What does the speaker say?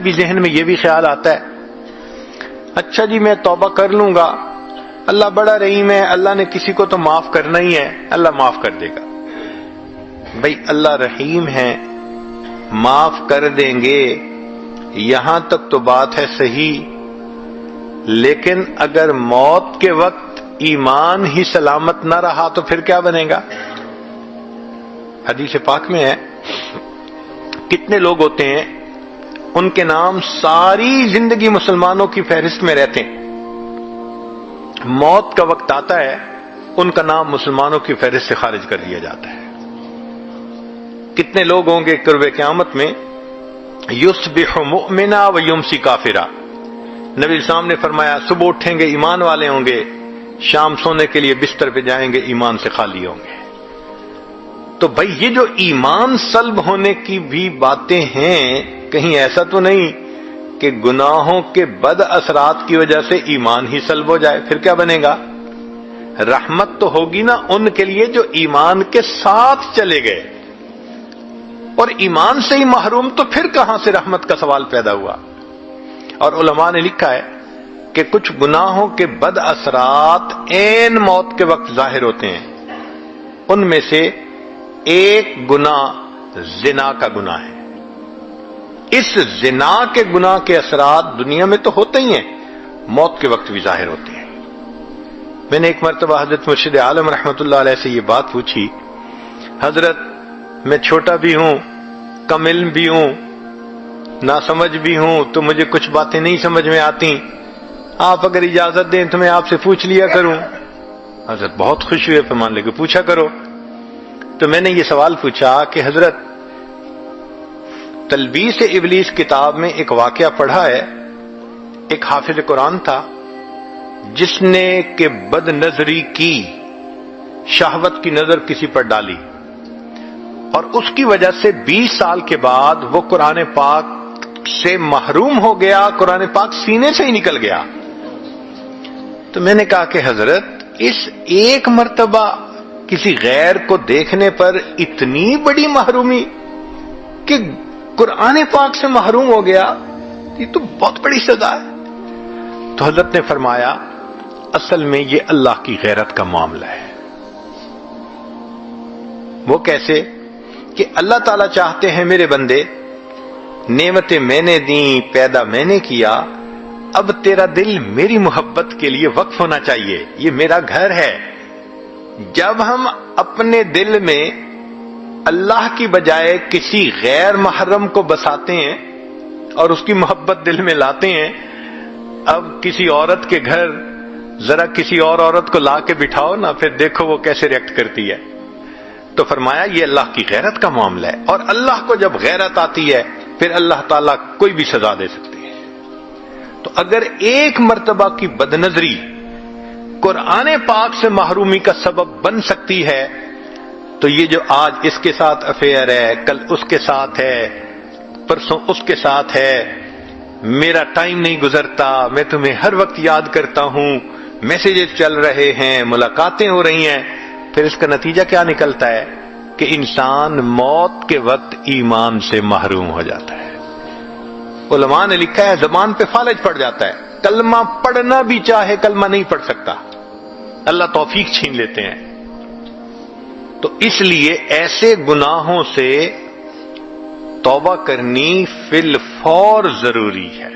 بھی ذہن میں یہ بھی خیال آتا ہے اچھا جی میں توبہ کر لوں گا، اللہ بڑا رحیم ہے، اللہ نے کسی کو تو معاف کرنا ہی ہے، اللہ معاف کر دے گا۔ بھئی اللہ رحیم ہے، معاف کر دیں گے، یہاں تک تو بات ہے صحیح، لیکن اگر موت کے وقت ایمان ہی سلامت نہ رہا تو پھر کیا بنے گا؟ حدیث پاک میں ہے کتنے لوگ ہوتے ہیں ان کے نام ساری زندگی مسلمانوں کی فہرست میں رہتے ہیں، موت کا وقت آتا ہے ان کا نام مسلمانوں کی فہرست سے خارج کر دیا جاتا ہے۔ کتنے لوگ ہوں گے قرب قیامت میں یصبح مؤمنا و یمسی کافرا، نبی اسلام نے فرمایا صبح اٹھیں گے ایمان والے ہوں گے، شام سونے کے لیے بستر پہ جائیں گے ایمان سے خالی ہوں گے۔ تو بھائی یہ جو ایمان سلب ہونے کی بھی باتیں ہیں، کہیں ایسا تو نہیں کہ گناہوں کے بد اثرات کی وجہ سے ایمان ہی سلب ہو جائے، پھر کیا بنے گا؟ رحمت تو ہوگی نا ان کے لیے جو ایمان کے ساتھ چلے گئے، اور ایمان سے ہی محروم تو پھر کہاں سے رحمت کا سوال پیدا ہوا؟ اور علماء نے لکھا ہے کہ کچھ گناہوں کے بد اثرات عین موت کے وقت ظاہر ہوتے ہیں، ان میں سے ایک گناہ زنا کا گناہ ہے۔ اس زنا کے گناہ کے اثرات دنیا میں تو ہوتے ہی ہیں، موت کے وقت بھی ظاہر ہوتے ہیں۔ میں نے ایک مرتبہ حضرت مرشد عالم رحمۃ اللہ علیہ سے یہ بات پوچھی، حضرت میں چھوٹا بھی ہوں، کم علم بھی ہوں، ناسمجھ بھی ہوں، تو مجھے کچھ باتیں نہیں سمجھ میں آتی، آپ اگر اجازت دیں تو میں آپ سے پوچھ لیا کروں۔ حضرت بہت خوش ہوئے، فرمان لے کے پوچھا کرو۔ تو میں نے یہ سوال پوچھا کہ حضرت تلبیس ابلیس کتاب میں ایک واقعہ پڑھا ہے، ایک حافظ قرآن تھا جس نے کہ بد نظری کی، شہوت کی نظر کسی پر ڈالی، اور اس کی وجہ سے 20 سال کے بعد وہ قرآن پاک سے محروم ہو گیا، قرآن پاک سینے سے ہی نکل گیا۔ تو میں نے کہا کہ حضرت اس ایک مرتبہ کسی غیر کو دیکھنے پر اتنی بڑی محرومی کہ قرآن پاک سے محروم ہو گیا، یہ تو بہت بڑی سزا ہے۔ تو حضرت نے فرمایا اصل میں یہ اللہ کی غیرت کا معاملہ ہے۔ وہ کیسے؟ کہ اللہ تعالیٰ چاہتے ہیں میرے بندے، نعمتیں میں نے دیں، پیدا میں نے کیا، اب تیرا دل میری محبت کے لیے وقف ہونا چاہیے، یہ میرا گھر ہے۔ جب ہم اپنے دل میں اللہ کی بجائے کسی غیر محرم کو بساتے ہیں اور اس کی محبت دل میں لاتے ہیں، اب کسی عورت کے گھر ذرا کسی اور عورت کو لا کے بٹھاؤ نا، پھر دیکھو وہ کیسے ریئیکٹ کرتی ہے۔ تو فرمایا یہ اللہ کی غیرت کا معاملہ ہے، اور اللہ کو جب غیرت آتی ہے پھر اللہ تعالیٰ کوئی بھی سزا دے سکتے ہیں۔ تو اگر ایک مرتبہ کی بدنظری قرآن پاک سے محرومی کا سبب بن سکتی ہے، تو یہ جو آج اس کے ساتھ افیئر ہے، کل اس کے ساتھ ہے، پرسوں اس کے ساتھ ہے، میرا ٹائم نہیں گزرتا، میں تمہیں ہر وقت یاد کرتا ہوں، میسیجز چل رہے ہیں، ملاقاتیں ہو رہی ہیں، پھر اس کا نتیجہ کیا نکلتا ہے کہ انسان موت کے وقت ایمان سے محروم ہو جاتا ہے۔ علماء نے لکھا ہے زبان پہ فالج پڑ جاتا ہے، کلمہ پڑھنا بھی چاہے کلمہ نہیں پڑھ سکتا، اللہ توفیق چھین لیتے ہیں۔ تو اس لیے ایسے گناہوں سے توبہ کرنی فی الفور ضروری ہے۔